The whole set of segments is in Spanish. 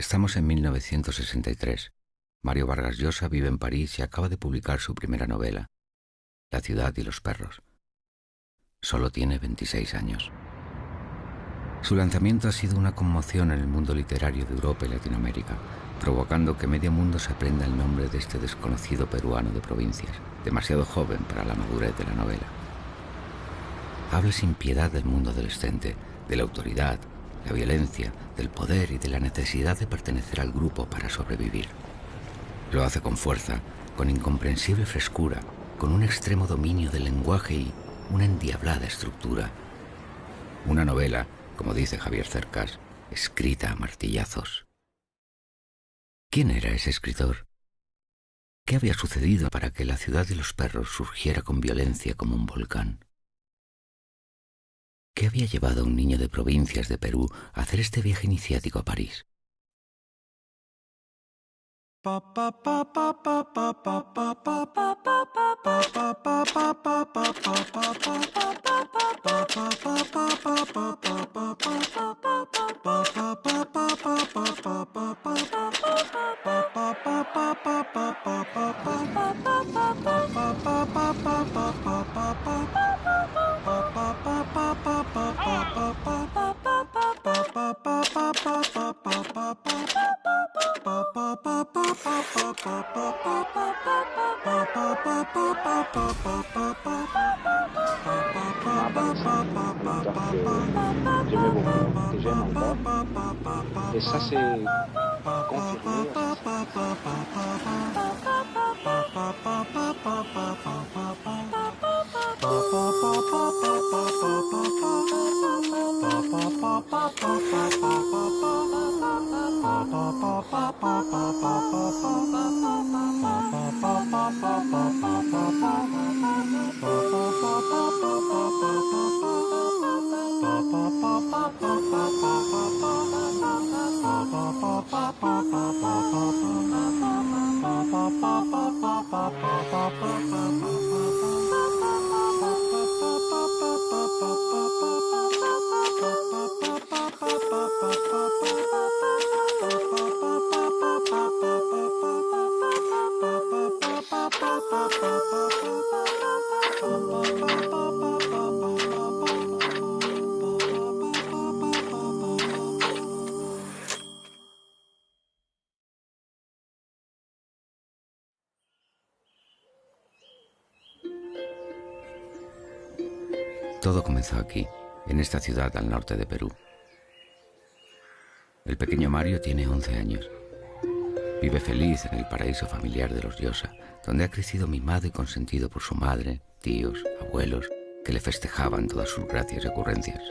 Estamos en 1963. Mario Vargas Llosa vive en París y acaba de publicar su primera novela, La ciudad y los perros. Solo tiene 26 años. Su lanzamiento ha sido una conmoción en el mundo literario de Europa y Latinoamérica, provocando que medio mundo se aprenda el nombre de este desconocido peruano de provincias, demasiado joven para la madurez de la novela. Habla sin piedad del mundo adolescente, de la autoridad, la violencia, del poder y de la necesidad de pertenecer al grupo para sobrevivir. Lo hace con fuerza, con incomprensible frescura, con un extremo dominio del lenguaje y una endiablada estructura. Una novela, como dice Javier Cercas, escrita a martillazos. ¿Quién era ese escritor? ¿Qué había sucedido para que La ciudad y los perros surgiera con violencia como un volcán? ¿Qué había llevado a un niño de provincias de Perú a hacer este viaje iniciático a París? J'aimais beaucoup, que j'aime encore. Et ça, c'est confirmé. Todo comenzó aquí, en esta ciudad al norte de Perú. El pequeño Mario tiene 11 años. Vive feliz en el paraíso familiar de los Llosa, donde ha crecido mimado y consentido por su madre, tíos, abuelos, que le festejaban todas sus gracias y ocurrencias.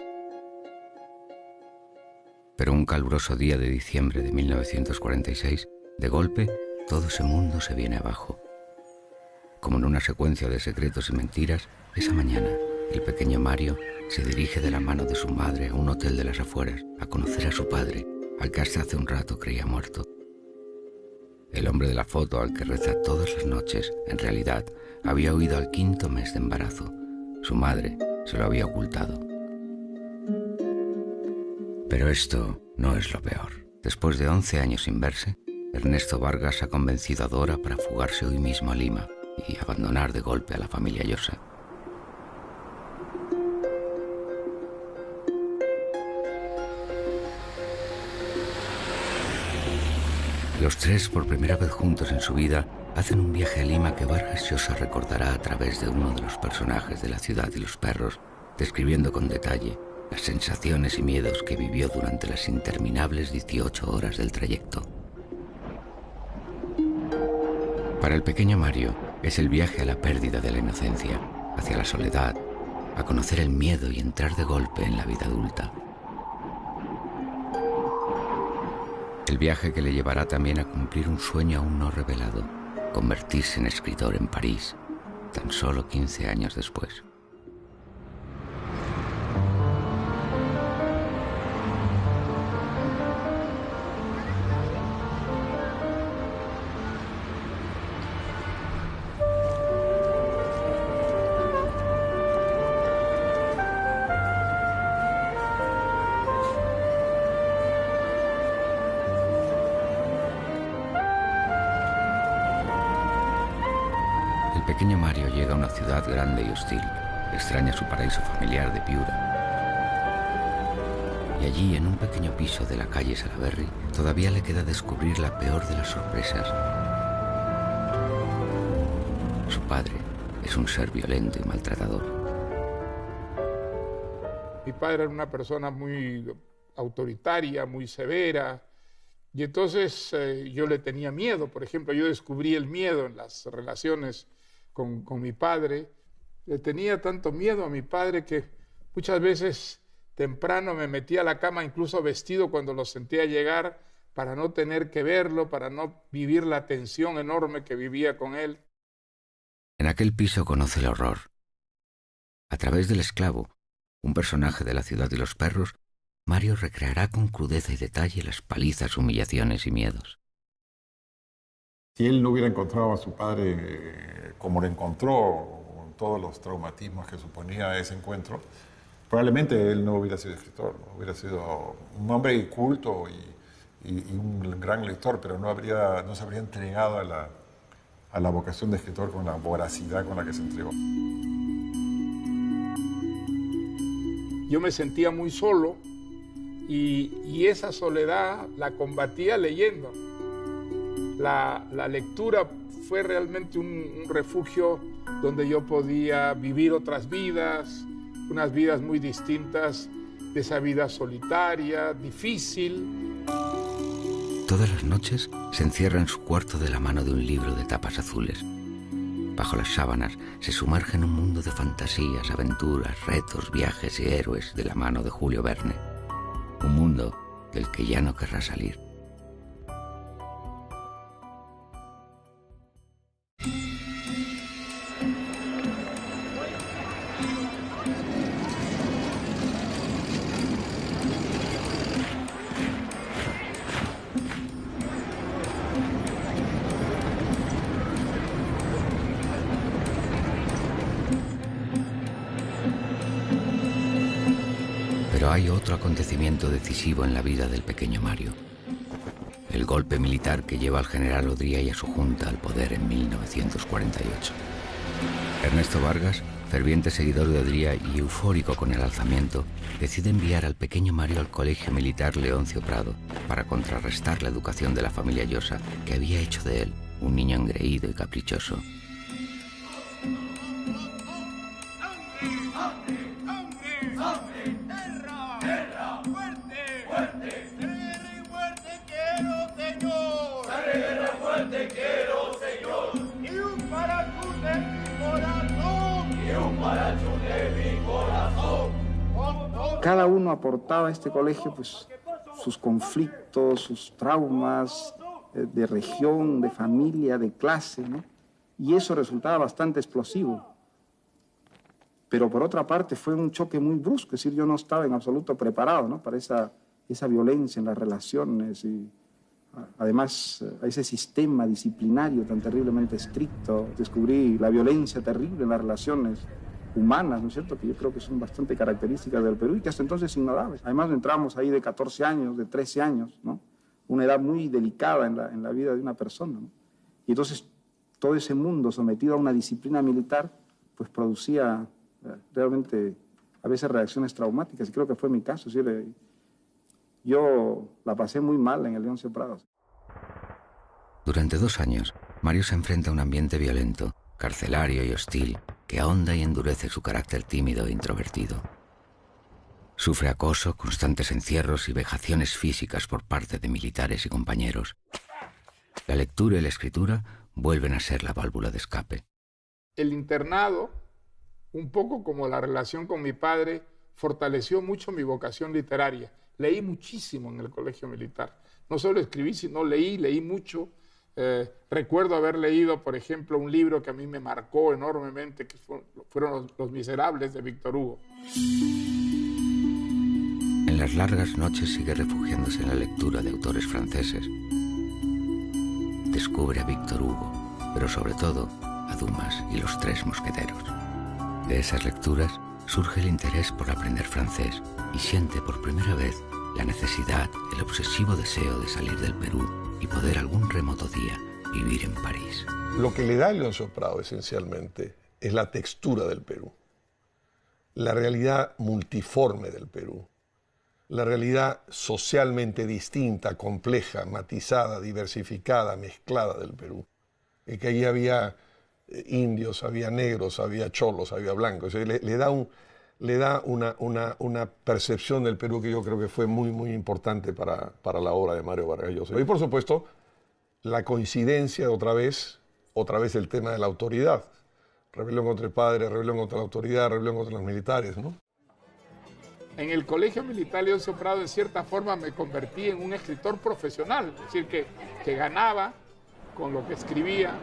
Pero un caluroso día de diciembre de 1946, de golpe, todo ese mundo se viene abajo. Como en una secuencia de secretos y mentiras, esa mañana, el pequeño Mario se dirige de la mano de su madre a un hotel de las afueras a conocer a su padre, al que hasta hace un rato creía muerto. El hombre de la foto al que reza todas las noches, en realidad, había huido al 5º mes de embarazo. Su madre se lo había ocultado. Pero esto no es lo peor. Después de 11 años sin verse, Ernesto Vargas ha convencido a Dora para fugarse hoy mismo a Lima y abandonar de golpe a la familia Llosa. Los tres, por primera vez juntos en su vida, hacen un viaje a Lima que Vargas Llosa recordará a través de uno de los personajes de La ciudad y los perros, describiendo con detalle las sensaciones y miedos que vivió durante las interminables 18 horas del trayecto. Para el pequeño Mario es el viaje a la pérdida de la inocencia, hacia la soledad, a conocer el miedo y entrar de golpe en la vida adulta. El viaje que le llevará también a cumplir un sueño aún no revelado, convertirse en escritor en París, tan solo 15 años después. El pequeño Mario llega a una ciudad grande y hostil. Extraña su paraíso familiar de Piura. Y allí, en un pequeño piso de la calle Salaberry, todavía le queda descubrir la peor de las sorpresas. Su padre es un ser violento y maltratador. Mi padre era una persona muy autoritaria, muy severa, y entonces yo le tenía miedo. Por ejemplo, yo descubrí el miedo en las relaciones con mi padre. Le tenía tanto miedo a mi padre que muchas veces temprano me metía a la cama, incluso vestido cuando lo sentía llegar, para no tener que verlo, para no vivir la tensión enorme que vivía con él. En aquel piso conoce el horror. A través del esclavo, un personaje de La ciudad de los perros, Mario recreará con crudeza y detalle las palizas, humillaciones y miedos. Si él no hubiera encontrado a su padre como lo encontró, con todos los traumatismos que suponía ese encuentro, probablemente él no hubiera sido escritor, ¿no? Hubiera sido un hombre culto y un gran lector, pero no se habría entregado a la vocación de escritor con la voracidad con la que se entregó. Yo me sentía muy solo y esa soledad la combatía leyendo. La lectura fue realmente un refugio donde yo podía vivir otras vidas, unas vidas muy distintas de esa vida solitaria, difícil. Todas las noches se encierra en su cuarto de la mano de un libro de tapas azules. Bajo las sábanas se sumerge en un mundo de fantasías, aventuras, retos, viajes y héroes de la mano de Julio Verne. Un mundo del que ya no querrá salir. Pero hay otro acontecimiento decisivo en la vida del pequeño Mario. El golpe militar que lleva al general Odría y a su junta al poder en 1948. Ernesto Vargas, ferviente seguidor de Odría y eufórico con el alzamiento, decide enviar al pequeño Mario al Colegio Militar Leoncio Prado para contrarrestar la educación de la familia Llosa, que había hecho de él un niño engreído y caprichoso. Cada uno aportaba a este colegio pues, sus conflictos, sus traumas de región, de familia, de clase, ¿no? Y eso resultaba bastante explosivo. Pero por otra parte fue un choque muy brusco, es decir, yo no estaba en absoluto preparado, ¿no? Para esa violencia en las relaciones y además a ese sistema disciplinario tan terriblemente estricto. Descubrí la violencia terrible en las relaciones humanas, ¿no es cierto?, que yo creo que son bastante características del Perú y que hasta entonces ignorables. Además entramos ahí de 14 años, de 13 años, ¿no? Una edad muy delicada en la vida de una persona, ¿no? Y entonces todo ese mundo sometido a una disciplina militar pues producía realmente a veces reacciones traumáticas, y creo que fue mi caso. Es decir, yo la pasé muy mal en el Leoncio Prado. Durante 2 años, Mario se enfrenta a un ambiente violento, carcelario y hostil, que ahonda y endurece su carácter tímido e introvertido. Sufre acoso, constantes encierros y vejaciones físicas por parte de militares y compañeros. La lectura y la escritura vuelven a ser la válvula de escape. El internado, un poco como la relación con mi padre, fortaleció mucho mi vocación literaria. Leí muchísimo en el colegio militar. No solo escribí, sino leí mucho. Recuerdo haber leído, por ejemplo, un libro que a mí me marcó enormemente, que fueron Los Miserables de Víctor Hugo. En las largas noches sigue refugiándose en la lectura de autores franceses. Descubre a Víctor Hugo, pero sobre todo a Dumas y los Tres Mosqueteros. De esas lecturas surge el interés por aprender francés y siente por primera vez la necesidad, el obsesivo deseo de salir del Perú y poder algún remoto día vivir en París. Lo que le da Leoncio Prado esencialmente es la textura del Perú, la realidad multiforme del Perú, la realidad socialmente distinta, compleja, matizada, diversificada, mezclada del Perú. Y que allí había indios, había negros, había cholos, había blancos. Le da una percepción del Perú que yo creo que fue muy, muy importante para la obra de Mario Vargas Llosa. Y por supuesto, la coincidencia otra vez el tema de la autoridad. Rebelión contra el padre, rebelión contra la autoridad, rebelión contra los militares, ¿no? En el Colegio Militar Leoncio Prado, en cierta forma, me convertí en un escritor profesional, es decir, que ganaba con lo que escribía,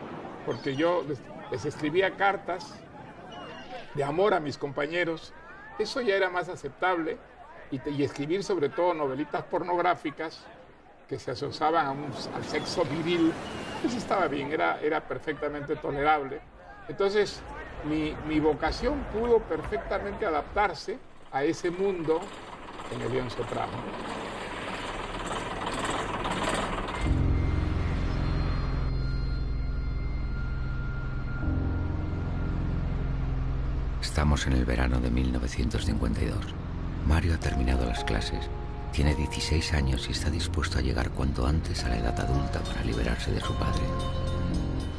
porque yo les escribía cartas de amor a mis compañeros. Eso ya era más aceptable, y escribir sobre todo novelitas pornográficas que se asociaban al sexo viril, eso estaba bien, era perfectamente tolerable. Entonces, mi vocación pudo perfectamente adaptarse a ese mundo en el Leoncio Prado. Estamos en el verano de 1952. Mario ha terminado las clases, tiene 16 años y está dispuesto a llegar cuanto antes a la edad adulta para liberarse de su padre.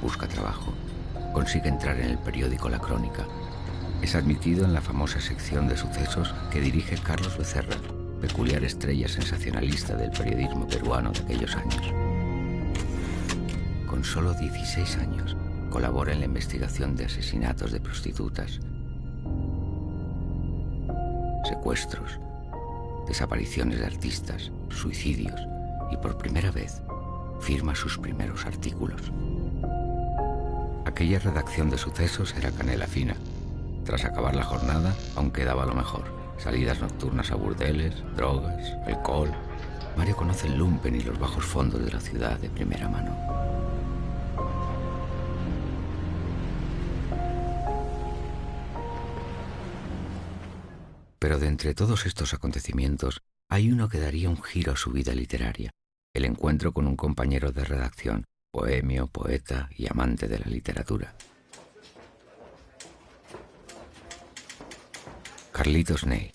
Busca trabajo. Consigue entrar en el periódico La Crónica. Es admitido en la famosa sección de sucesos que dirige Carlos Becerra, peculiar estrella sensacionalista del periodismo peruano de aquellos años. Con solo 16 años, colabora en la investigación de asesinatos de prostitutas, secuestros, desapariciones de artistas, suicidios y por primera vez firma sus primeros artículos. Aquella redacción de sucesos era canela fina. Tras acabar la jornada, aún quedaba lo mejor. Salidas nocturnas a burdeles, drogas, alcohol. Mario conoce el lumpen y los bajos fondos de la ciudad de primera mano. Pero de entre todos estos acontecimientos, hay uno que daría un giro a su vida literaria. El encuentro con un compañero de redacción, bohemio, poeta y amante de la literatura. Carlitos Ney.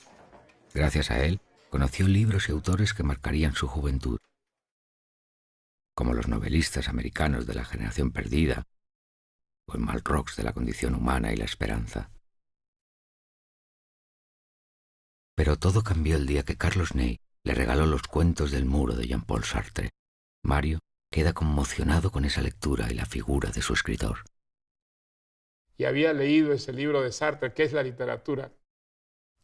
Gracias a él, conoció libros y autores que marcarían su juventud, como los novelistas americanos de la generación perdida o el Malrox de la condición humana y la esperanza. Pero todo cambió el día que Carlos Ney le regaló los cuentos del muro de Jean-Paul Sartre. Mario queda conmocionado con esa lectura y la figura de su escritor. Y había leído ese libro de Sartre, ¿Qué es la literatura?,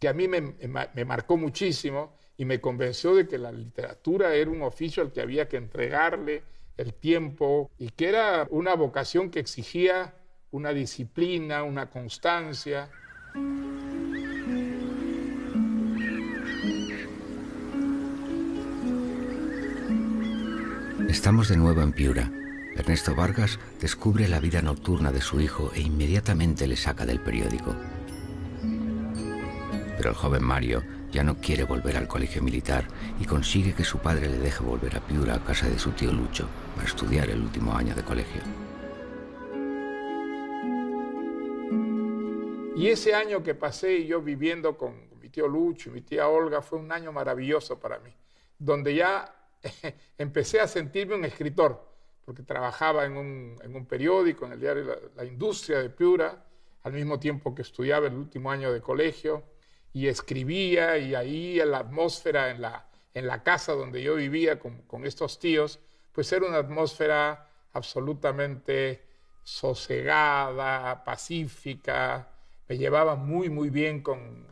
que a mí me marcó muchísimo y me convenció de que la literatura era un oficio al que había que entregarle el tiempo y que era una vocación que exigía una disciplina, una constancia. Estamos de nuevo en Piura. Ernesto Vargas descubre la vida nocturna de su hijo e inmediatamente le saca del periódico. Pero el joven Mario ya no quiere volver al colegio militar y consigue que su padre le deje volver a Piura a casa de su tío Lucho para estudiar el último año de colegio. Y ese año que pasé yo viviendo con mi tío Lucho y mi tía Olga fue un año maravilloso para mí, donde ya empecé a sentirme un escritor, porque trabajaba en un periódico, en el diario La Industria de Piura, al mismo tiempo que estudiaba el último año de colegio, y escribía, y ahí en la atmósfera, en la casa donde yo vivía con estos tíos, pues era una atmósfera absolutamente sosegada, pacífica. Me llevaba muy, muy bien con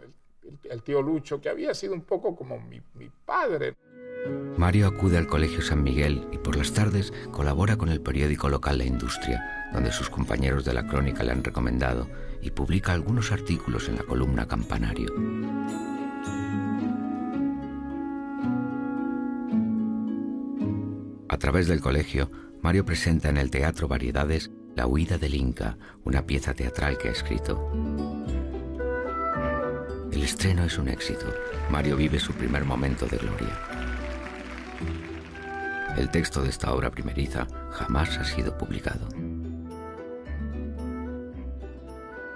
el tío Lucho, que había sido un poco como mi padre. Mario acude al Colegio San Miguel y por las tardes colabora con el periódico local La Industria, donde sus compañeros de La Crónica le han recomendado, y publica algunos artículos en la columna Campanario. A través del colegio, Mario presenta en el Teatro Variedades La huida del Inca, una pieza teatral que ha escrito. El estreno es un éxito. Mario vive su primer momento de gloria. El texto de esta obra primeriza jamás ha sido publicado.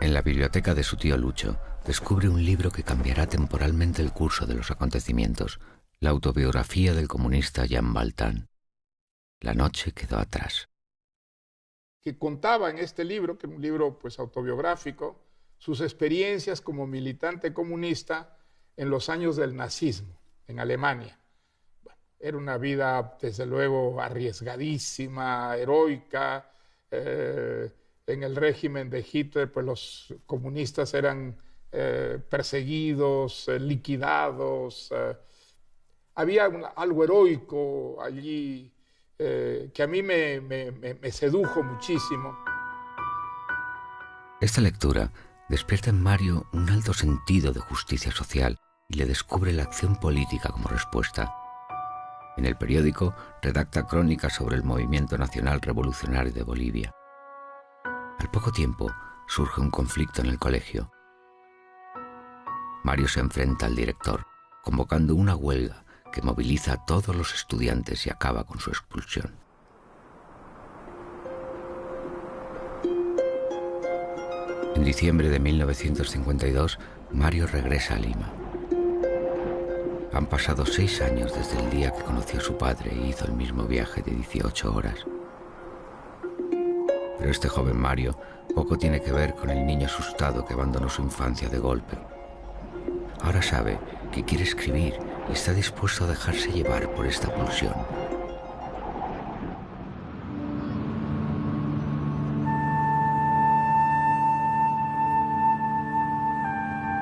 En la biblioteca de su tío Lucho, descubre un libro que cambiará temporalmente el curso de los acontecimientos, la autobiografía del comunista Jean Valjean. La noche quedó atrás. Que contaba en este libro, que era un libro pues autobiográfico, sus experiencias como militante comunista en los años del nazismo en Alemania. Bueno, era una vida desde luego arriesgadísima, heroica. En el régimen de Hitler pues los comunistas eran perseguidos, liquidados. Había algo heroico allí que a mí me sedujo muchísimo. Esta lectura despierta en Mario un alto sentido de justicia social y le descubre la acción política como respuesta. En el periódico redacta crónicas sobre el movimiento nacional revolucionario de Bolivia. Al poco tiempo surge un conflicto en el colegio. Mario se enfrenta al director, convocando una huelga que moviliza a todos los estudiantes y acaba con su expulsión. En diciembre de 1952, Mario regresa a Lima. Han pasado 6 años desde el día que conoció a su padre e hizo el mismo viaje de 18 horas. Pero este joven Mario poco tiene que ver con el niño asustado que abandonó su infancia de golpe. Ahora sabe que quiere escribir y está dispuesto a dejarse llevar por esta pulsión.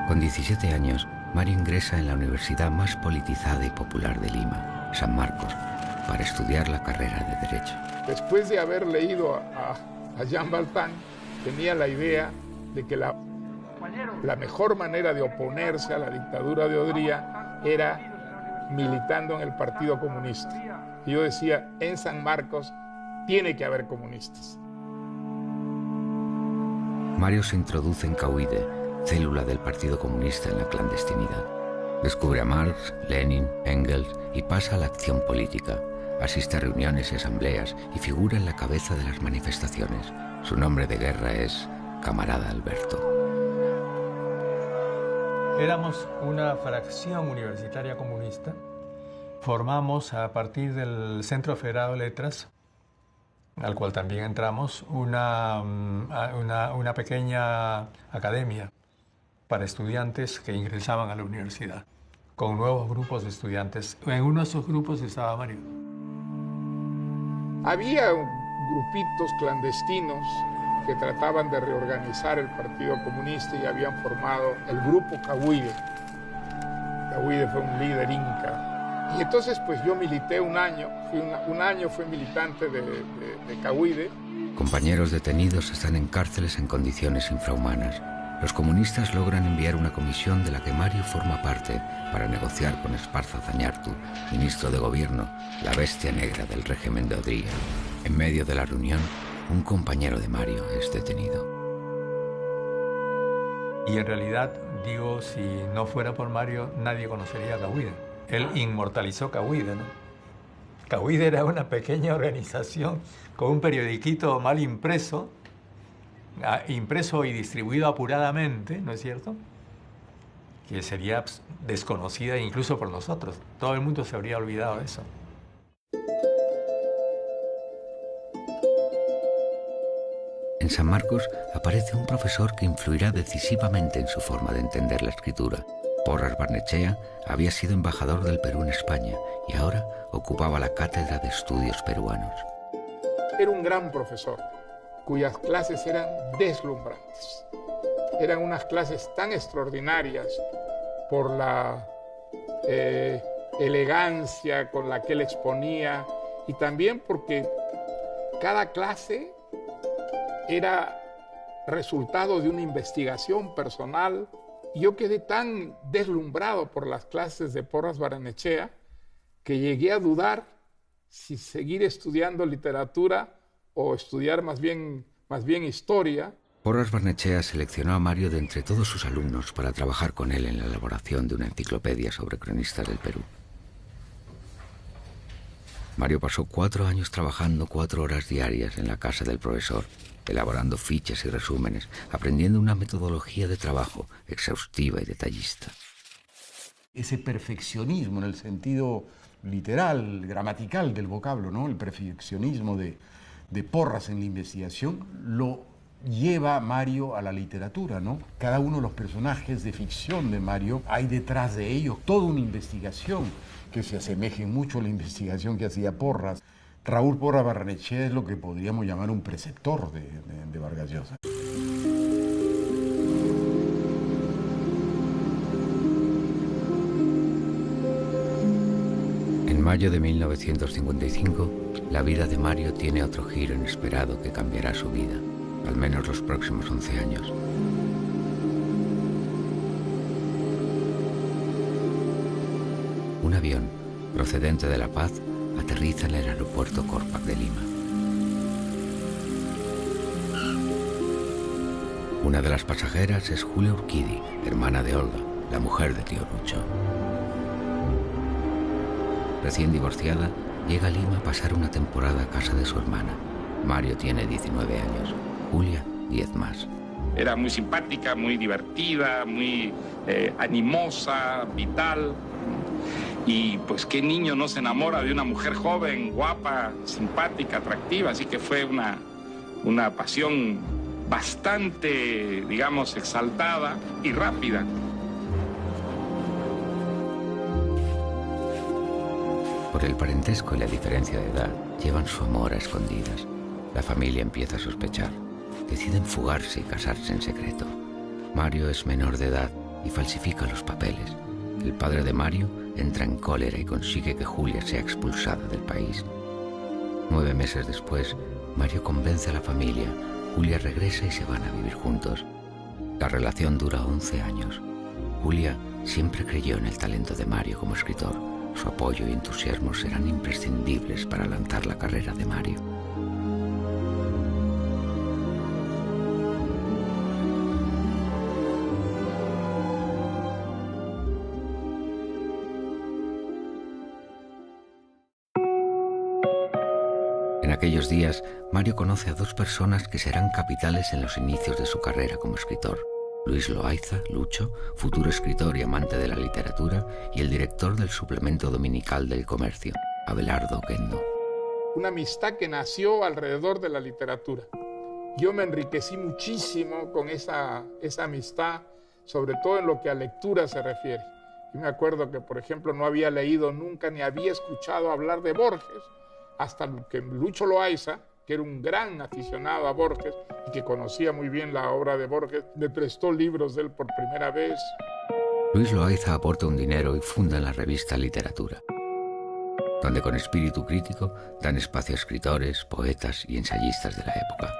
Con 17 años, Mario ingresa en la universidad más politizada y popular de Lima, San Marcos, para estudiar la carrera de Derecho. Después de haber leído a Jean Valjean, tenía la idea de que la mejor manera de oponerse a la dictadura de Odría era militando en el Partido Comunista. Y yo decía, en San Marcos tiene que haber comunistas. Mario se introduce en Cahuide, célula del Partido Comunista en la clandestinidad. Descubre a Marx, Lenin, Engels y pasa a la acción política. Asiste a reuniones y asambleas y figura en la cabeza de las manifestaciones. Su nombre de guerra es Camarada Alberto. Éramos una fracción universitaria comunista. Formamos a partir del Centro Federado de Letras, al cual también entramos, una pequeña academia para estudiantes que ingresaban a la universidad, con nuevos grupos de estudiantes. En uno de esos grupos estaba Mario. Había grupitos clandestinos que trataban de reorganizar el Partido Comunista y habían formado el grupo Cahuide. Cahuide fue un líder inca. Y entonces pues yo milité un año, fui militante de Cahuide. Compañeros detenidos están en cárceles en condiciones infrahumanas. Los comunistas logran enviar una comisión de la que Mario forma parte para negociar con Esparza Zañartu, ministro de Gobierno, la bestia negra del régimen de Odría. En medio de la reunión, un compañero de Mario es detenido. Y en realidad, digo, si no fuera por Mario, nadie conocería a Cahuide. Él inmortalizó Cahuide, ¿no? Cahuide era una pequeña organización con un periodiquito mal impreso y distribuido apuradamente, ¿no es cierto? Que sería desconocida incluso por nosotros. Todo el mundo se habría olvidado de eso. En San Marcos aparece un profesor que influirá decisivamente en su forma de entender la escritura. Porras Barnechea había sido embajador del Perú en España y ahora ocupaba la cátedra de estudios peruanos. Era un gran profesor, cuyas clases eran deslumbrantes. Eran unas clases tan extraordinarias por la elegancia con la que él exponía y también porque cada clase era resultado de una investigación personal. Yo quedé tan deslumbrado por las clases de Porras Barnechea que llegué a dudar si seguir estudiando literatura o estudiar más bien historia. Porras Barnechea seleccionó a Mario de entre todos sus alumnos para trabajar con él en la elaboración de una enciclopedia sobre cronistas del Perú. Mario pasó 4 años trabajando 4 horas diarias en la casa del profesor, elaborando fichas y resúmenes, aprendiendo una metodología de trabajo exhaustiva y detallista. Ese perfeccionismo en el sentido literal, gramatical del vocablo, ¿no? El perfeccionismo de Porras en la investigación, lo lleva Mario a la literatura, ¿no? Cada uno de los personajes de ficción de Mario, hay detrás de ellos toda una investigación que se asemeje mucho a la investigación que hacía Porras. Raúl Porras Barrenechea es lo que podríamos llamar un preceptor de Vargas Llosa. En mayo de 1955, la vida de Mario tiene otro giro inesperado que cambiará su vida, al menos los próximos 11 años. Un avión, procedente de La Paz, aterriza en el aeropuerto Corpac de Lima. Una de las pasajeras es Julia Urquidi, hermana de Olga, la mujer de tío Lucho. Recién divorciada, llega a Lima a pasar una temporada a casa de su hermana. Mario tiene 19 años, Julia 10 más. Era muy simpática, muy divertida, muy animosa, vital. Y pues qué niño no se enamora de una mujer joven, guapa, simpática, atractiva. Así que fue una pasión bastante, digamos, exaltada y rápida. Por el parentesco y la diferencia de edad, llevan su amor a escondidas. La familia empieza a sospechar. Deciden fugarse y casarse en secreto. Mario es menor de edad y falsifica los papeles. El padre de Mario entra en cólera y consigue que Julia sea expulsada del país. 9 meses después, Mario convence a la familia. Julia regresa y se van a vivir juntos. La relación dura 11 años. Julia siempre creyó en el talento de Mario como escritor. Su apoyo y entusiasmo serán imprescindibles para lanzar la carrera de Mario. En aquellos días, Mario conoce a 2 personas que serán capitales en los inicios de su carrera como escritor. Luis Loaiza, Lucho, futuro escritor y amante de la literatura, y el director del suplemento dominical del Comercio, Abelardo Oquendo. Una amistad que nació alrededor de la literatura. Yo me enriquecí muchísimo con esa amistad, sobre todo en lo que a lectura se refiere. Yo me acuerdo que, por ejemplo, no había leído nunca ni había escuchado hablar de Borges, hasta que Lucho Loaiza, que era un gran aficionado a Borges y que conocía muy bien la obra de Borges, me prestó libros de él por primera vez. Luis Loaiza aporta un dinero y funda la revista Literatura, donde con espíritu crítico dan espacio a escritores, poetas y ensayistas de la época.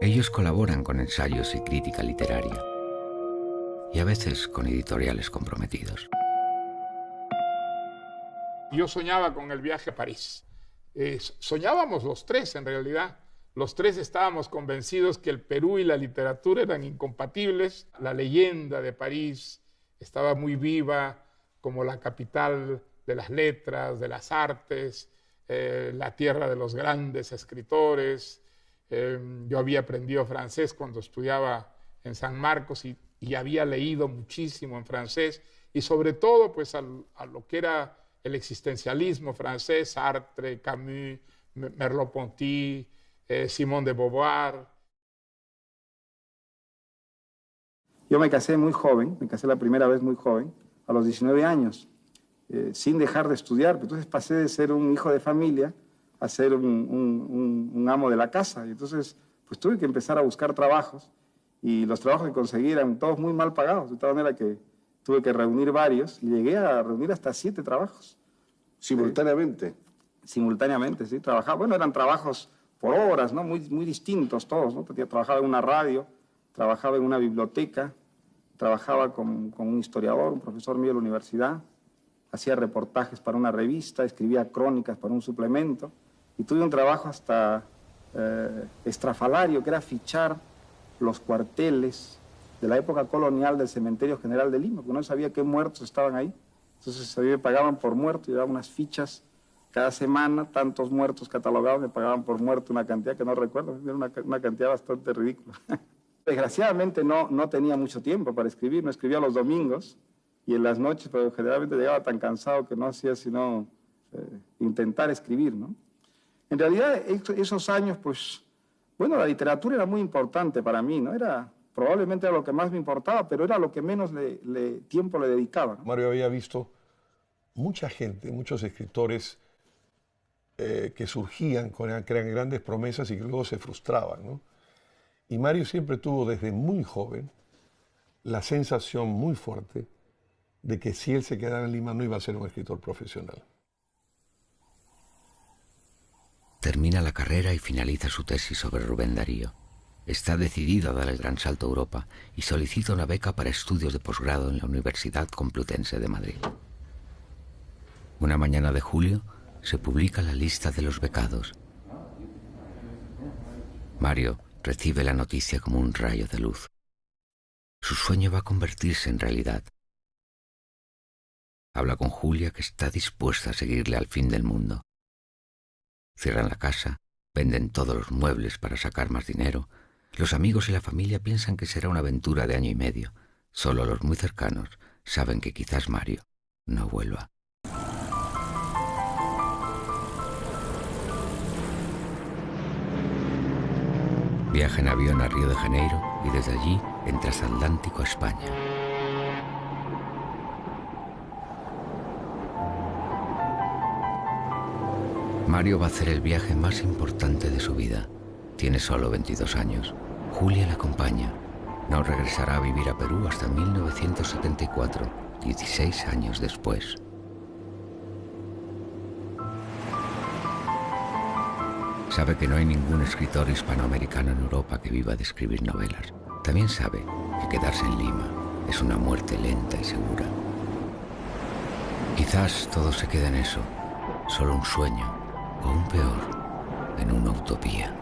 Ellos colaboran con ensayos y crítica literaria, y a veces con editoriales comprometidos. Yo soñaba con el viaje a París. Soñábamos los 3 en realidad. Los 3 estábamos convencidos que el Perú y la literatura eran incompatibles. La leyenda de París estaba muy viva como la capital de las letras, de las artes, la tierra de los grandes escritores. Yo había aprendido francés cuando estudiaba en San Marcos y había leído muchísimo en francés y sobre todo pues a lo que era el existencialismo francés, Sartre, Camus, Merleau-Ponty, Simone de Beauvoir. Yo me casé muy joven, me casé la primera vez muy joven, a los 19 años, sin dejar de estudiar. Entonces pasé de ser un hijo de familia a ser un amo de la casa. Y entonces pues tuve que empezar a buscar trabajos y los trabajos que conseguí eran todos muy mal pagados, de tal manera que tuve que reunir varios y llegué a reunir hasta 7 trabajos. ¿Simultáneamente? Simultáneamente, sí. Trabajaba, bueno, eran trabajos por horas, ¿no? Muy distintos todos, ¿no? Trabajaba en una radio, trabajaba en una biblioteca, trabajaba con un historiador, un profesor mío de la universidad, hacía reportajes para una revista, escribía crónicas para un suplemento y tuve un trabajo hasta estrafalario, que era fichar los cuarteles de la época colonial del Cementerio General de Lima, porque no sabía qué muertos estaban ahí. Entonces a mí me pagaban por muerto, llevaba unas fichas cada semana, tantos muertos catalogados, me pagaban por muerto una cantidad que no recuerdo, era una cantidad bastante ridícula. Desgraciadamente no tenía mucho tiempo para escribir, no escribía los domingos y en las noches, pero generalmente llegaba tan cansado que no hacía sino intentar escribir, ¿no? En realidad, esos años, pues, bueno, la literatura era muy importante para mí, ¿no? Probablemente era lo que más me importaba, pero era lo que menos tiempo le dedicaba, ¿no? Mario había visto mucha gente, muchos escritores que surgían, que eran grandes promesas y que luego se frustraban, ¿no? Y Mario siempre tuvo desde muy joven la sensación muy fuerte de que si él se quedaba en Lima no iba a ser un escritor profesional. Termina la carrera y finaliza su tesis sobre Rubén Darío. Está decidido a dar el gran salto a Europa y solicita una beca para estudios de posgrado en la Universidad Complutense de Madrid. Una mañana de julio se publica la lista de los becados. Mario recibe la noticia como un rayo de luz. Su sueño va a convertirse en realidad. Habla con Julia, que está dispuesta a seguirle al fin del mundo. Cierran la casa, venden todos los muebles para sacar más dinero. Los amigos y la familia piensan que será una aventura de año y medio. Solo los muy cercanos saben que quizás Mario no vuelva. Viaja en avión a Río de Janeiro y desde allí en transatlántico a España. Mario va a hacer el viaje más importante de su vida. Tiene solo 22 años. Julia le acompaña. No regresará a vivir a Perú hasta 1974, 16 años después. Sabe que no hay ningún escritor hispanoamericano en Europa que viva de escribir novelas. También sabe que quedarse en Lima es una muerte lenta y segura. Quizás todo se quede en eso, solo un sueño, o aún peor, en una utopía.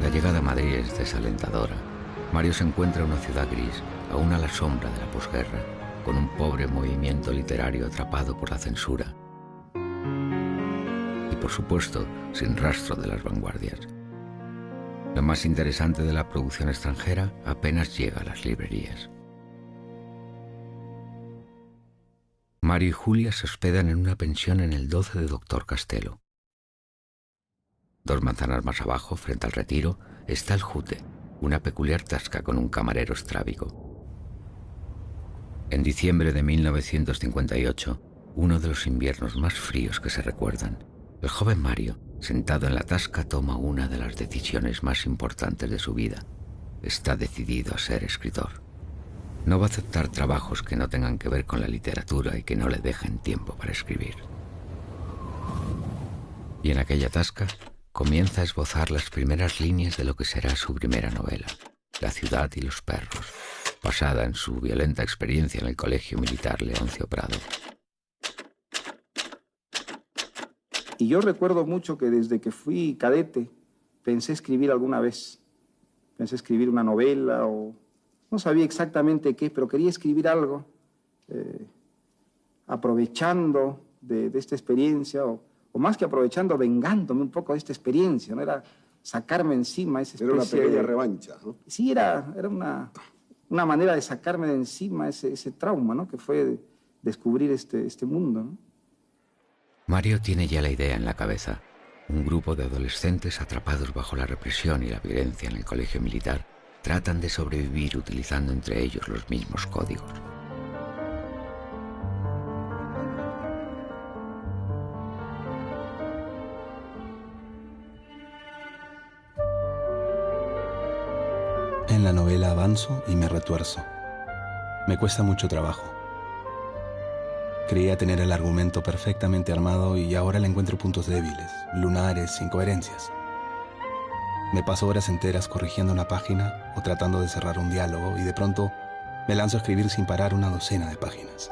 La llegada a Madrid es desalentadora. Mario se encuentra en una ciudad gris, aún a la sombra de la posguerra, con un pobre movimiento literario atrapado por la censura. Y por supuesto, sin rastro de las vanguardias. Lo más interesante de la producción extranjera apenas llega a las librerías. Mario y Julia se hospedan en una pensión en el 12 de Doctor Castelo. 2 manzanas más abajo, frente al Retiro, está el Jute, una peculiar tasca con un camarero estrábico. En diciembre de 1958, uno de los inviernos más fríos que se recuerdan, el joven Mario, sentado en la tasca, toma una de las decisiones más importantes de su vida. Está decidido a ser escritor. No va a aceptar trabajos que no tengan que ver con la literatura y que no le dejen tiempo para escribir. Y en aquella tasca comienza a esbozar las primeras líneas de lo que será su primera novela, La ciudad y los perros, basada en su violenta experiencia en el Colegio Militar Leoncio Prado. Y yo recuerdo mucho que desde que fui cadete pensé escribir alguna vez. Pensé escribir una novela o no sabía exactamente qué, pero quería escribir algo aprovechando de esta experiencia o más que aprovechando, vengándome un poco de esta experiencia, ¿no? Era sacarme encima esa especie Era una pequeña revancha, ¿no? Sí, era una manera de sacarme de encima ese trauma, ¿no? Que fue descubrir este mundo, ¿no? Mario tiene ya la idea en la cabeza. Un grupo de adolescentes atrapados bajo la represión y la violencia en el colegio militar tratan de sobrevivir utilizando entre ellos los mismos códigos. En la novela avanzo y me retuerzo. Me cuesta mucho trabajo. Creía tener el argumento perfectamente armado y ahora le encuentro puntos débiles, lunares, incoherencias. Me paso horas enteras corrigiendo una página o tratando de cerrar un diálogo y de pronto me lanzo a escribir sin parar una docena de páginas.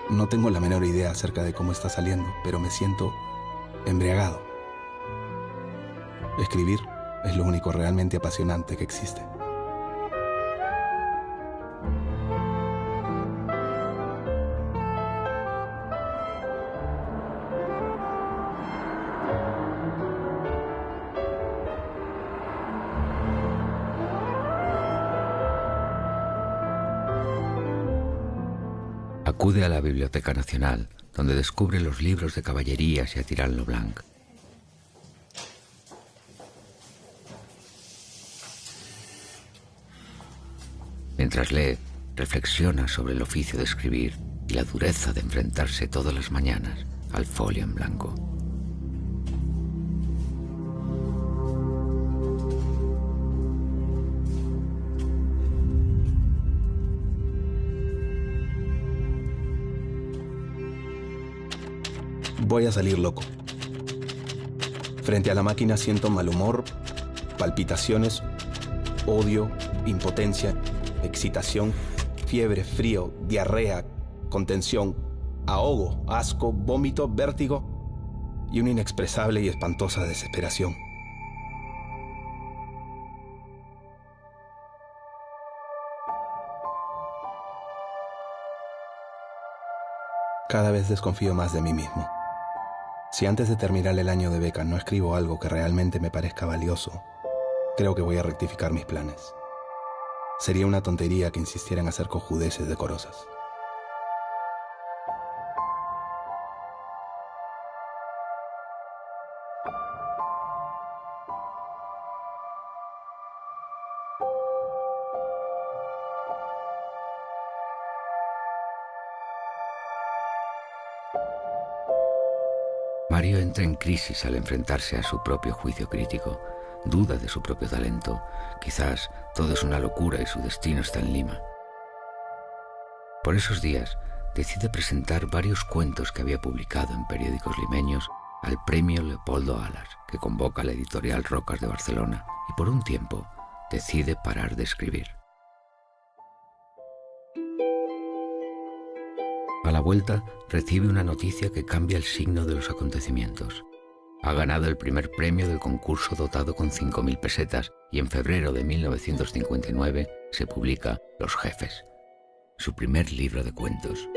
No tengo la menor idea acerca de cómo está saliendo, pero me siento embriagado. Escribir es lo único realmente apasionante que existe. Acude a la Biblioteca Nacional, donde descubre los libros de caballerías y a Tirant lo Blanc. Mientras lee, reflexiona sobre el oficio de escribir y la dureza de enfrentarse todas las mañanas al folio en blanco. Voy a salir loco. Frente a la máquina siento mal humor, palpitaciones, odio, impotencia, excitación, fiebre, frío, diarrea, contención, ahogo, asco, vómito, vértigo y una inexpresable y espantosa desesperación. Cada vez desconfío más de mí mismo. Si antes de terminar el año de beca no escribo algo que realmente me parezca valioso, creo que voy a rectificar mis planes. Sería una tontería que insistiera en hacer cojudeces decorosas. Mario entra en crisis al enfrentarse a su propio juicio crítico. Duda de su propio talento. Quizás todo es una locura y su destino está en Lima. Por esos días, decide presentar varios cuentos que había publicado en periódicos limeños al Premio Leopoldo Alas, que convoca la editorial Rocas de Barcelona, y por un tiempo decide parar de escribir. A la vuelta, recibe una noticia que cambia el signo de los acontecimientos. Ha ganado el primer premio del concurso dotado con 5.000 pesetas y en febrero de 1959 se publica Los Jefes, su primer libro de cuentos.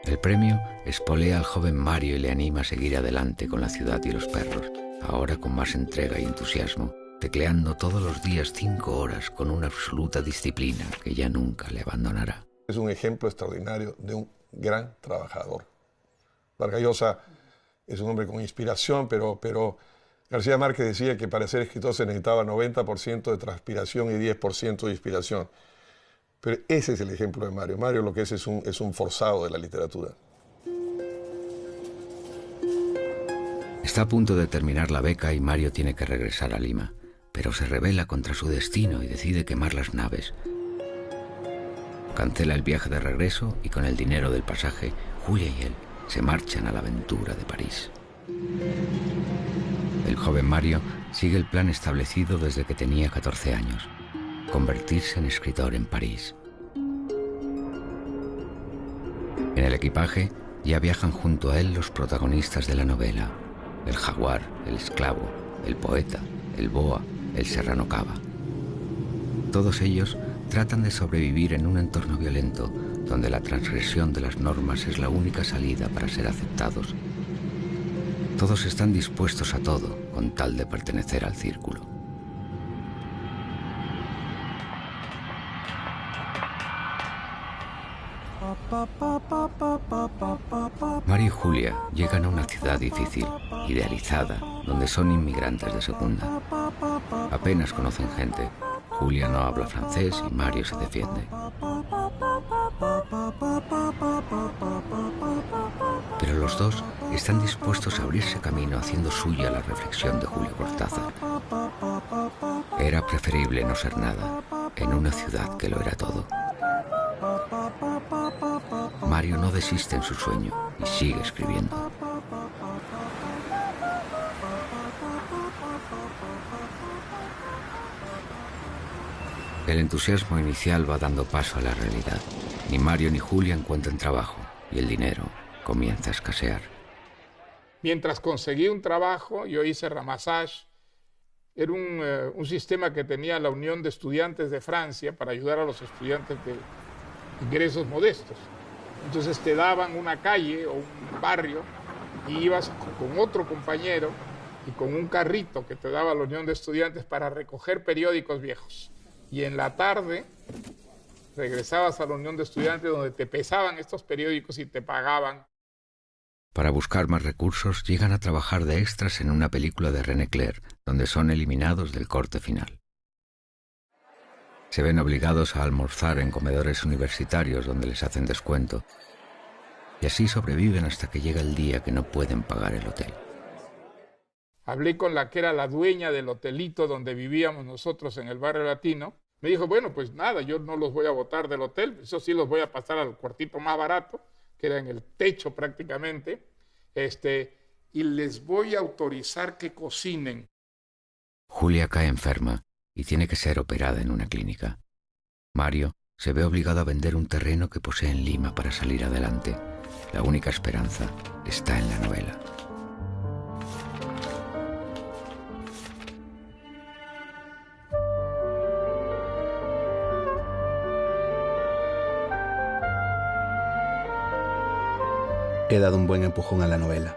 El premio espolea al joven Mario y le anima a seguir adelante con La ciudad y los perros, ahora con más entrega y entusiasmo, tecleando todos los días 5 horas con una absoluta disciplina que ya nunca le abandonará. Es un ejemplo extraordinario de un gran trabajador. Vargas Llosa es un hombre con inspiración, pero García Márquez decía que para ser escritor se necesitaba 90% de transpiración y 10% de inspiración. Pero ese es el ejemplo de Mario. Mario lo que es un forzado de la literatura. Está a punto de terminar la beca y Mario tiene que regresar a Lima, pero se rebela contra su destino y decide quemar las naves. Cancela el viaje de regreso y con el dinero del pasaje, Julia y él se marchan a la aventura de París. El joven Mario sigue el plan establecido desde que tenía 14 años, convertirse en escritor en París. En el equipaje ya viajan junto a él los protagonistas de la novela: el jaguar, el esclavo, el poeta, el boa, el serrano cava. Todos ellos tratan de sobrevivir en un entorno violento, donde la transgresión de las normas es la única salida para ser aceptados. Todos están dispuestos a todo con tal de pertenecer al círculo. Mario y Julia llegan a una ciudad difícil, idealizada, donde son inmigrantes de segunda. Apenas conocen gente. Julia no habla francés y Mario se defiende. Pero los dos están dispuestos a abrirse camino haciendo suya la reflexión de Julio Cortázar. Era preferible no ser nada. en una ciudad que lo era todo. Mario no desiste en su sueño y sigue escribiendo. El entusiasmo inicial va dando paso a la realidad. Ni Mario ni Julia encuentran trabajo y el dinero comienza a escasear. Mientras conseguí un trabajo, yo hice ramassage. Era un sistema que tenía la Unión de Estudiantes de Francia para ayudar a los estudiantes de ingresos modestos. Entonces te daban una calle o un barrio y ibas con otro compañero y con un carrito que te daba la Unión de Estudiantes para recoger periódicos viejos. Y en la tarde regresabas a la Unión de Estudiantes donde te pesaban estos periódicos y te pagaban. Para buscar más recursos, llegan a trabajar de extras en una película de René Clair, donde son eliminados del corte final. Se ven obligados a almorzar en comedores universitarios donde les hacen descuento. Y así sobreviven hasta que llega el día que no pueden pagar el hotel. Hablé con la que era la dueña del hotelito donde vivíamos nosotros en el barrio latino. Me dijo, bueno, pues nada, yo no los voy a botar del hotel, eso sí los voy a pasar al cuartito más barato, que era en el techo prácticamente, y les voy a autorizar que cocinen. Julia cae enferma y tiene que ser operada en una clínica. Mario se ve obligado a vender un terreno que posee en Lima para salir adelante. La única esperanza está en la novela. He dado un buen empujón a la novela.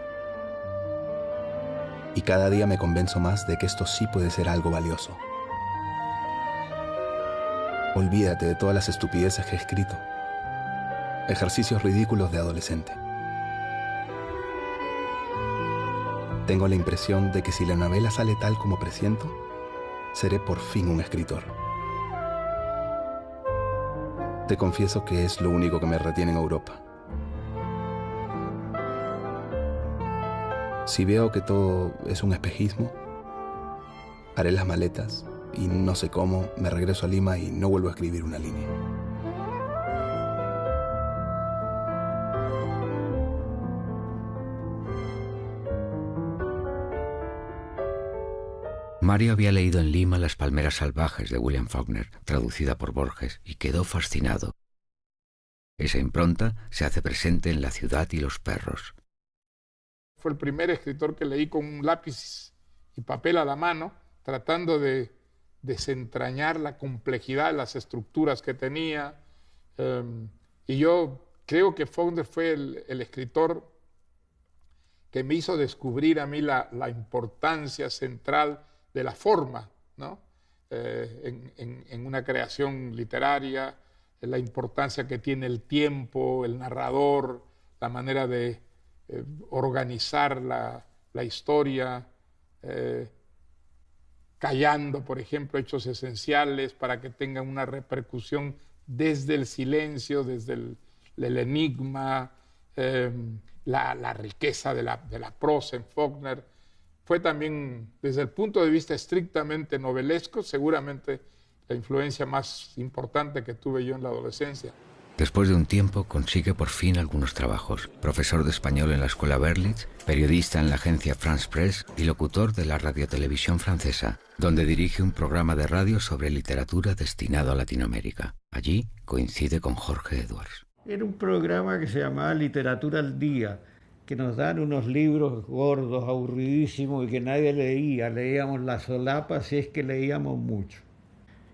Y cada día me convenzo más de que esto sí puede ser algo valioso. Olvídate de todas las estupideces que he escrito. Ejercicios ridículos de adolescente. Tengo la impresión de que si la novela sale tal como presiento, seré por fin un escritor. Te confieso que es lo único que me retiene en Europa. Si veo que todo es un espejismo, haré las maletas y no sé cómo me regreso a Lima y no vuelvo a escribir una línea. Mario había leído en Lima Las palmeras salvajes de William Faulkner, traducida por Borges, y quedó fascinado. Esa impronta se hace presente en La ciudad y los perros. Fue el primer escritor que leí con un lápiz y papel a la mano, tratando de desentrañar la complejidad de las estructuras que tenía. Y yo creo que Faulkner fue el escritor que me hizo descubrir a mí la importancia central de la forma, ¿no? En una creación literaria, la importancia que tiene el tiempo, el narrador, la manera de organizar la historia, callando, por ejemplo, hechos esenciales para que tengan una repercusión desde el silencio, desde el enigma, la riqueza de la prosa en Faulkner. Fue también, desde el punto de vista estrictamente novelesco, seguramente la influencia más importante que tuve yo en la adolescencia. Después de un tiempo consigue por fin algunos trabajos. Profesor de español en la Escuela Berlitz, periodista en la agencia France Press y locutor de la radiotelevisión francesa, donde dirige un programa de radio sobre literatura destinado a Latinoamérica. Allí coincide con Jorge Edwards. Era un programa que se llamaba Literatura al Día, que nos dan unos libros gordos, aburridísimos y que nadie leía. Leíamos la solapa si es que leíamos mucho.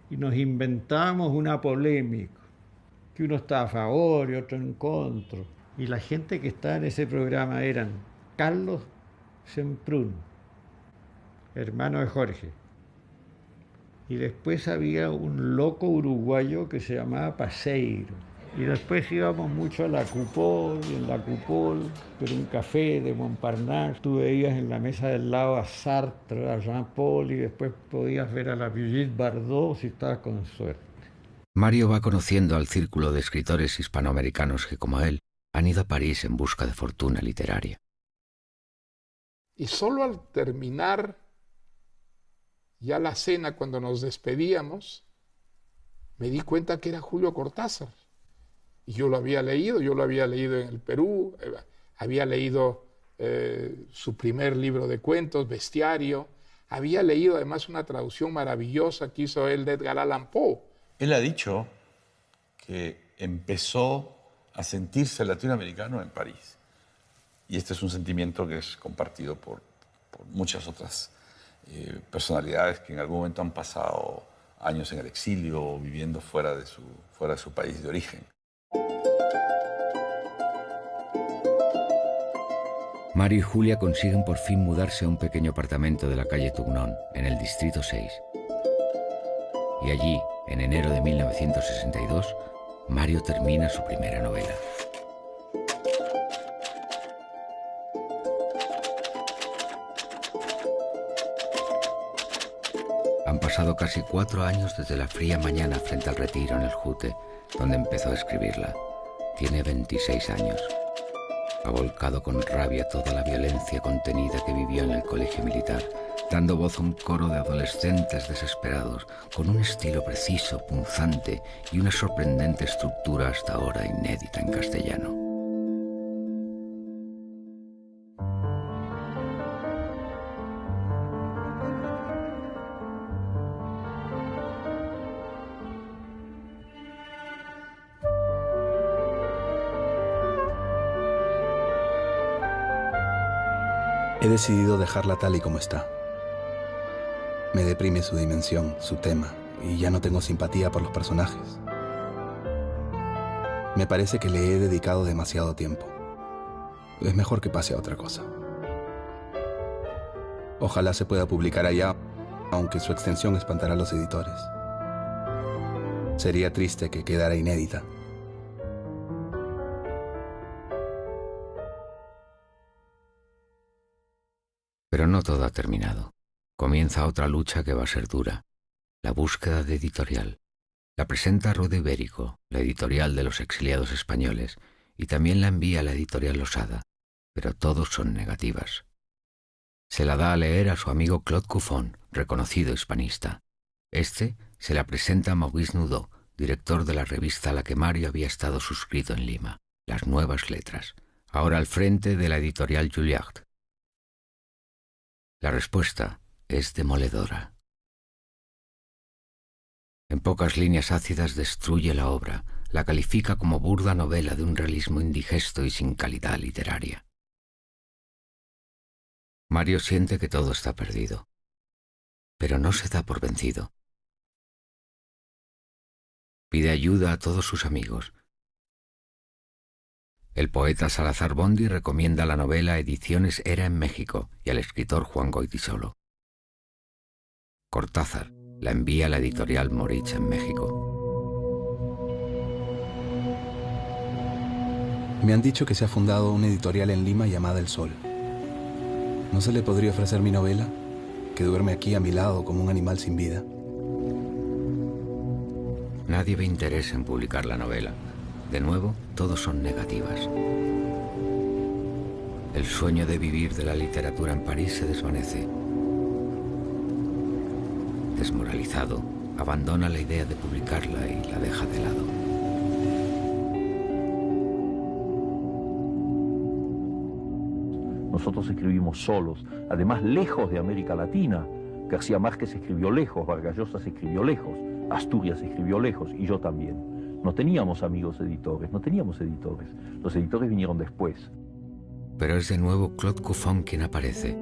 Y nos inventábamos una polémica, que uno estaba a favor y otro en contra. Y la gente que estaba en ese programa eran Carlos Semprún, hermano de Jorge. Y después había un loco uruguayo que se llamaba Paseiro. Y después íbamos mucho a la Coupole, y en la Coupole, pero un café de Montparnasse, tú veías en la mesa del lado a Sartre, a Jean-Paul, y después podías ver a la Brigitte Bardot si estabas con suerte. Mario va conociendo al círculo de escritores hispanoamericanos que, como él, han ido a París en busca de fortuna literaria. Y solo al terminar ya la cena, cuando nos despedíamos, me di cuenta que era Julio Cortázar. Y yo lo había leído en el Perú, había leído su primer libro de cuentos, Bestiario, había leído además una traducción maravillosa que hizo él de Edgar Allan Poe. Él ha dicho que empezó a sentirse latinoamericano en París. Y este es un sentimiento que es compartido por muchas otras personalidades que en algún momento han pasado años en el exilio o viviendo fuera de su país de origen. Mario y Julia consiguen por fin mudarse a un pequeño apartamento de la calle Tournon, en el Distrito 6. Y allí, en enero de 1962, Mario termina su primera novela. Han pasado casi 4 años desde la fría mañana frente al Retiro en el Jute, donde empezó a escribirla. Tiene 26 años. Ha volcado con rabia toda la violencia contenida que vivió en el colegio militar, dando voz a un coro de adolescentes desesperados, con un estilo preciso, punzante y una sorprendente estructura hasta ahora inédita en castellano. He decidido dejarla tal y como está. Me deprime su dimensión, su tema, y ya no tengo simpatía por los personajes. Me parece que le he dedicado demasiado tiempo. Es mejor que pase a otra cosa. Ojalá se pueda publicar allá, aunque su extensión espantará a los editores. Sería triste que quedara inédita. Pero no todo ha terminado. Comienza otra lucha que va a ser dura. La búsqueda de editorial. La presenta Rueda Ibérico, la editorial de los exiliados españoles, y también la envía a la editorial Losada, pero todos son negativas. Se la da a leer a su amigo Claude Cuffon, reconocido hispanista. Este se la presenta a Maurice Nudot, director de la revista a la que Mario había estado suscrito en Lima, Las Nuevas Letras, ahora al frente de la editorial Julliard. La respuesta es demoledora. En pocas líneas ácidas destruye la obra, la califica como burda novela de un realismo indigesto y sin calidad literaria. Mario siente que todo está perdido, pero no se da por vencido. Pide ayuda a todos sus amigos. El poeta Salazar Bondi recomienda la novela a Ediciones Era en México y al escritor Juan Goytisolo. Cortázar la envía a la editorial Moritz en México. Me han dicho que se ha fundado una editorial en Lima llamada El Sol. ¿No se le podría ofrecer mi novela, que duerme aquí a mi lado como un animal sin vida? Nadie ve interés en publicar la novela. De nuevo, todos son negativas. El sueño de vivir de la literatura en París se desvanece. Desmoralizado, abandona la idea de publicarla y la deja de lado. Nosotros escribimos solos, además lejos de América Latina. García Márquez escribió lejos, Vargas Llosa se escribió lejos, Asturias escribió lejos y yo también. No teníamos amigos editores, no teníamos editores. Los editores vinieron después. Pero es de nuevo Claude Cuffon quien aparece.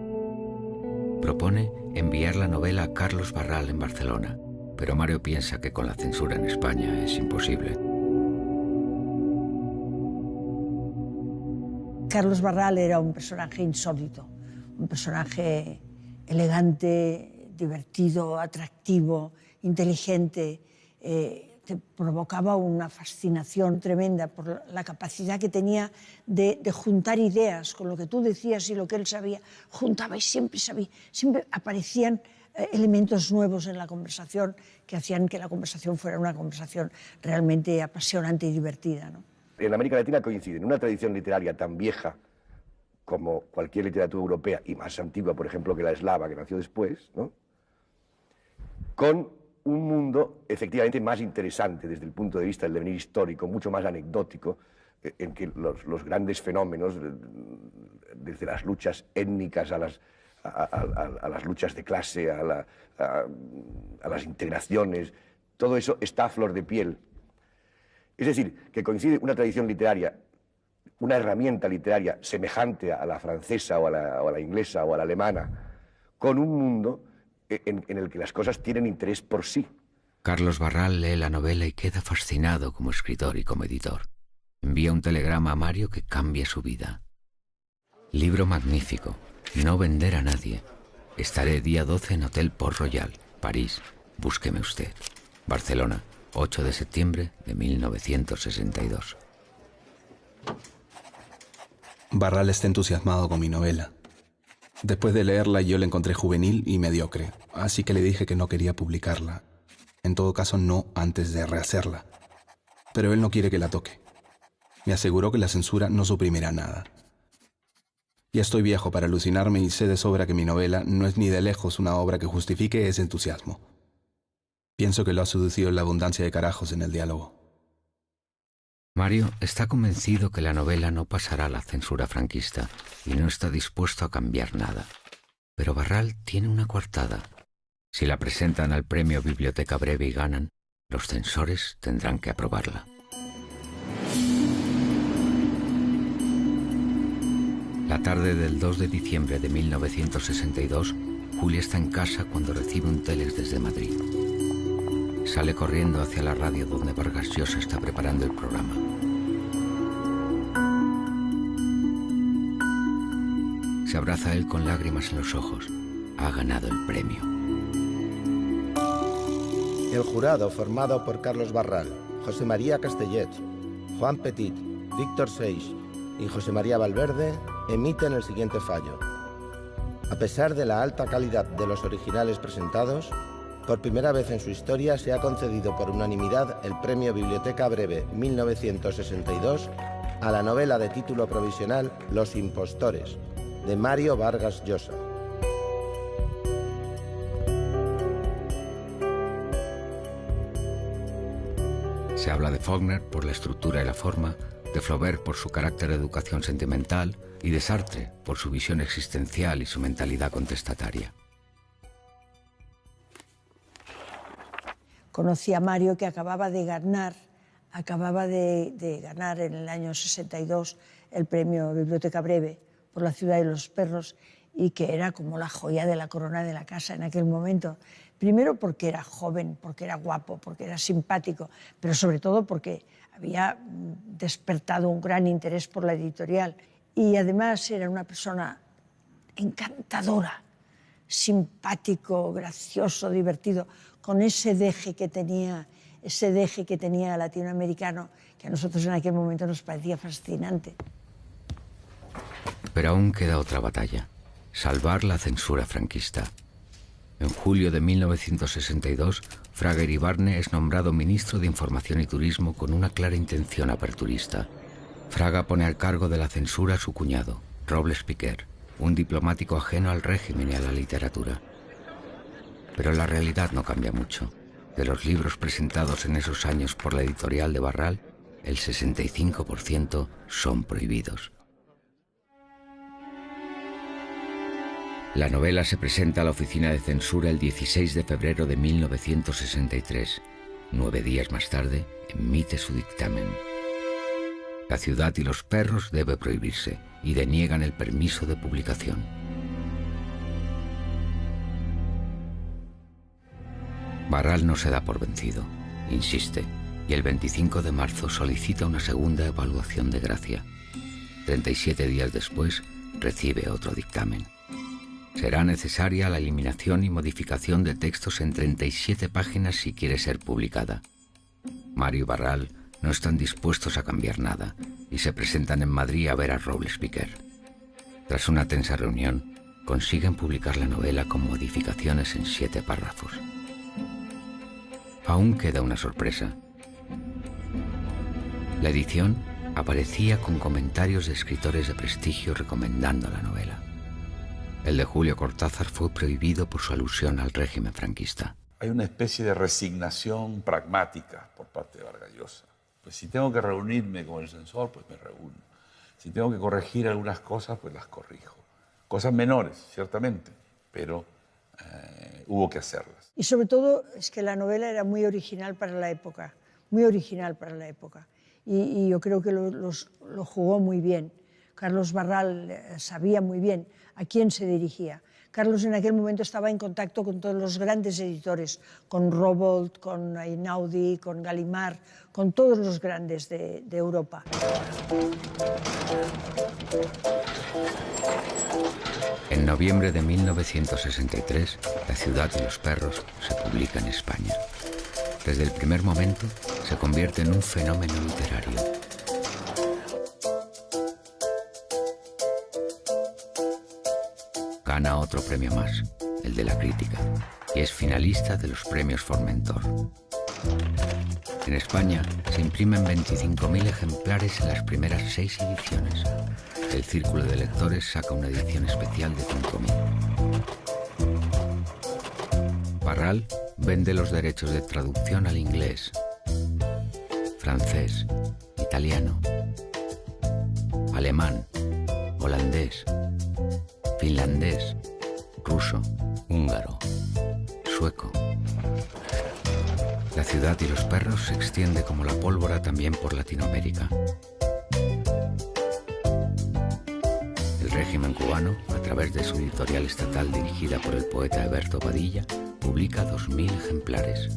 Propone enviar la novela a Carlos Barral en Barcelona, pero Mario piensa que con la censura en España es imposible. Carlos Barral era un personaje insólito, un personaje elegante, divertido, atractivo, inteligente. Te provocaba una fascinación tremenda por la capacidad que tenía de juntar ideas con lo que tú decías y lo que él sabía. Juntaba y siempre sabía, siempre aparecían elementos nuevos en la conversación que hacían que la conversación fuera una conversación realmente apasionante y divertida, ¿no? En América Latina coinciden una tradición literaria tan vieja como cualquier literatura europea y más antigua, por ejemplo, que la eslava, que nació después, ¿no?, con un mundo efectivamente más interesante desde el punto de vista del devenir histórico, mucho más anecdótico, en que los grandes fenómenos, desde las luchas étnicas a las luchas de clase, a las integraciones, todo eso está a flor de piel. Es decir, que coincide una tradición literaria, una herramienta literaria semejante a la francesa o a la inglesa o a la alemana, con un mundo en el que las cosas tienen interés por sí. Carlos Barral lee la novela y queda fascinado como escritor y como editor. Envía un telegrama a Mario que cambia su vida. Libro magnífico. No vender a nadie. Estaré día 12 en Hotel Port Royal, París. Búsqueme usted. Barcelona, 8 de septiembre de 1962. Barral está entusiasmado con mi novela. Después de leerla yo la encontré juvenil y mediocre, así que le dije que no quería publicarla. En todo caso, no antes de rehacerla. Pero él no quiere que la toque. Me aseguró que la censura no suprimirá nada. Ya estoy viejo para alucinarme y sé de sobra que mi novela no es ni de lejos una obra que justifique ese entusiasmo. Pienso que lo ha seducido la abundancia de carajos en el diálogo. Mario está convencido que la novela no pasará la censura franquista y no está dispuesto a cambiar nada. Pero Barral tiene una coartada. Si la presentan al premio Biblioteca Breve y ganan, los censores tendrán que aprobarla. La tarde del 2 de diciembre de 1962, Julia está en casa cuando recibe un telex desde Madrid. Sale corriendo hacia la radio donde Vargas Llosa está preparando el programa. Se abraza a él con lágrimas en los ojos. Ha ganado el premio. El jurado, formado por Carlos Barral, José María Castellet, Juan Petit, Víctor Seix y José María Valverde, emiten el siguiente fallo. A pesar de la alta calidad de los originales presentados, por primera vez en su historia se ha concedido por unanimidad el Premio Biblioteca Breve 1962 a la novela de título provisional Los Impostores, de Mario Vargas Llosa. Se habla de Faulkner por la estructura y la forma, de Flaubert por su carácter de educación sentimental y de Sartre por su visión existencial y su mentalidad contestataria. Conocí a Mario, que acababa de ganar en el año 62 el premio Biblioteca Breve por La ciudad y los perros, y que era como la joya de la corona de la casa en aquel momento. Primero porque era joven, porque era guapo, porque era simpático, pero sobre todo porque había despertado un gran interés por la editorial. Y además era una persona encantadora, simpático, gracioso, divertido, con ese deje que tenía latinoamericano, que a nosotros en aquel momento nos parecía fascinante. Pero aún queda otra batalla: salvar la censura franquista. En julio de 1962, Fraga Iribarne es nombrado ministro de Información y Turismo con una clara intención aperturista. Fraga pone al cargo de la censura a su cuñado, Robles Piquer, un diplomático ajeno al régimen y a la literatura. Pero la realidad no cambia mucho. De los libros presentados en esos años por la editorial de Barral, el 65% son prohibidos. La novela se presenta a la oficina de censura el 16 de febrero de 1963. 9 días más tarde, emite su dictamen. La ciudad y los perros debe prohibirse y deniegan el permiso de publicación. Barral no se da por vencido, insiste, y el 25 de marzo solicita una segunda evaluación de gracia. 37 días después, recibe otro dictamen. Será necesaria la eliminación y modificación de textos en 37 páginas si quiere ser publicada. Mario y Barral no están dispuestos a cambiar nada y se presentan en Madrid a ver a Robles Piquer. Tras una tensa reunión, consiguen publicar la novela con modificaciones en 7 párrafos. Aún queda una sorpresa. La edición aparecía con comentarios de escritores de prestigio recomendando la novela. El de Julio Cortázar fue prohibido por su alusión al régimen franquista. hay una especie de resignación pragmática por parte de Vargas Llosa. Pues si tengo que reunirme con el censor, pues me reúno. Si tengo que corregir algunas cosas, pues las corrijo. Cosas menores, ciertamente, pero hubo que hacerlas. Y sobre todo es que la novela era muy original para la época, muy original para la época. Y yo creo que lo jugó muy bien. Carlos Barral sabía muy bien a quién se dirigía. Carlos en aquel momento estaba en contacto con todos los grandes editores, con Rowohlt, con Einaudi, con Gallimard, con todos los grandes de Europa. En noviembre de 1963, La ciudad y los perros se publica en España. Desde el primer momento se convierte en un fenómeno literario. Gana otro premio más, el de la crítica, y es finalista de los premios Formentor. En España se imprimen 25.000 ejemplares en las primeras 6 ediciones. El Círculo de Lectores saca una edición especial de 5.000. Barral vende los derechos de traducción al inglés, francés, italiano, alemán, holandés, finlandés, ruso, húngaro, sueco. La ciudad y los perros se extiende como la pólvora también por Latinoamérica. El régimen cubano, a través de su editorial estatal dirigida por el poeta Heberto Padilla, publica 2.000 ejemplares.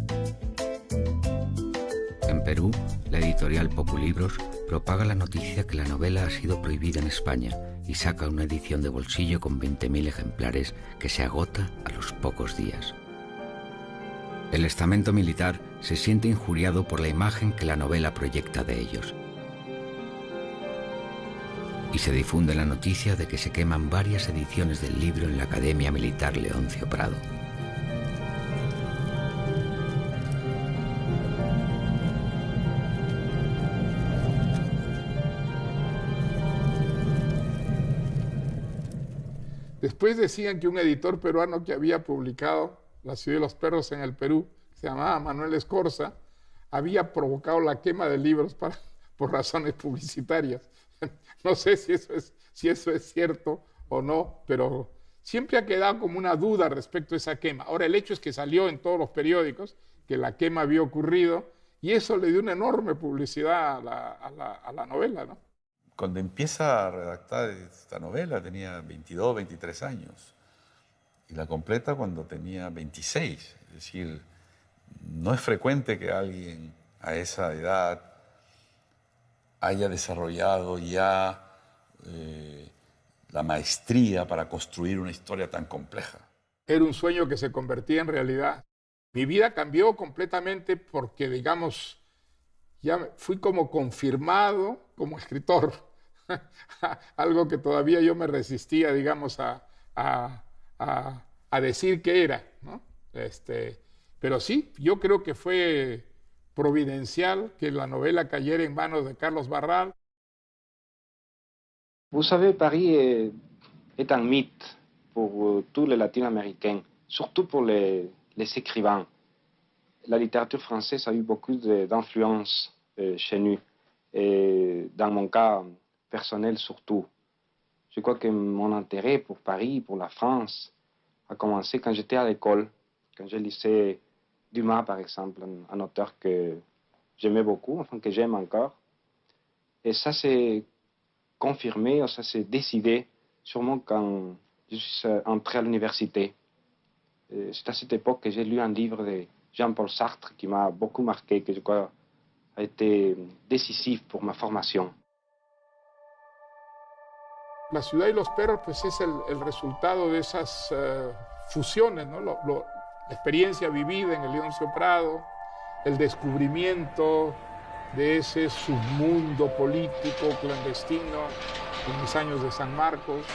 En Perú, la editorial Populibros propaga la noticia que la novela ha sido prohibida en España y saca una edición de bolsillo con 20.000 ejemplares que se agota a los pocos días. El estamento militar se siente injuriado por la imagen que la novela proyecta de ellos. Y se difunde la noticia de que se queman varias ediciones del libro en la Academia Militar Leoncio Prado. Después decían que un editor peruano que había publicado La ciudad y los perros en el Perú, se llamaba Manuel Escorza, había provocado la quema de libros por razones publicitarias. No sé si eso es cierto o no, pero siempre ha quedado como una duda respecto a esa quema. Ahora, el hecho es que salió en todos los periódicos que la quema había ocurrido y eso le dio una enorme publicidad a la novela, ¿no? Cuando empieza a redactar esta novela tenía 22, 23 años y la completa cuando tenía 26. Es decir, no es frecuente que alguien a esa edad haya desarrollado ya la maestría para construir una historia tan compleja. Era un sueño que se convertía en realidad. Mi vida cambió completamente porque, digamos, ya fui como confirmado como escritor. Algo que todavía yo me resistía, digamos, a decir que era, ¿no? Pero sí, yo creo que fue providencial que la novela cayera en manos de Carlos Barral. Vous savez, Paris est un mythe pour tous les latino-américains, surtout pour les écrivains. La littérature française a eu beaucoup d'influence chez nous, et dans mon cas personnel surtout. Je crois que mon intérêt pour Paris, pour la France, a commencé quand j'étais à l'école, quand je lisais Dumas, par exemple, un auteur que j'aimais beaucoup, enfin que j'aime encore. Et ça s'est confirmé, ça s'est décidé sûrement quand je suis entré à l'université. C'est à cette époque que j'ai lu un livre de Jean-Paul Sartre qui m'a beaucoup marqué, que je crois a été décisif pour ma formation. La ciudad y los perros, pues es el resultado de esas fusiones, ¿no? La experiencia vivida en el Leoncio Prado, el descubrimiento de ese submundo político clandestino en mis años de San Marcos,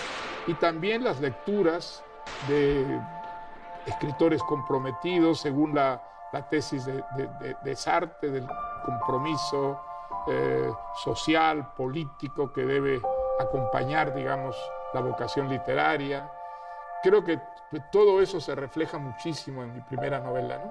y también las lecturas de escritores comprometidos según la tesis de Sartre, del compromiso social, político que debe acompañar, digamos, la vocación literaria. Creo que todo eso se refleja muchísimo en mi primera novela, ¿no?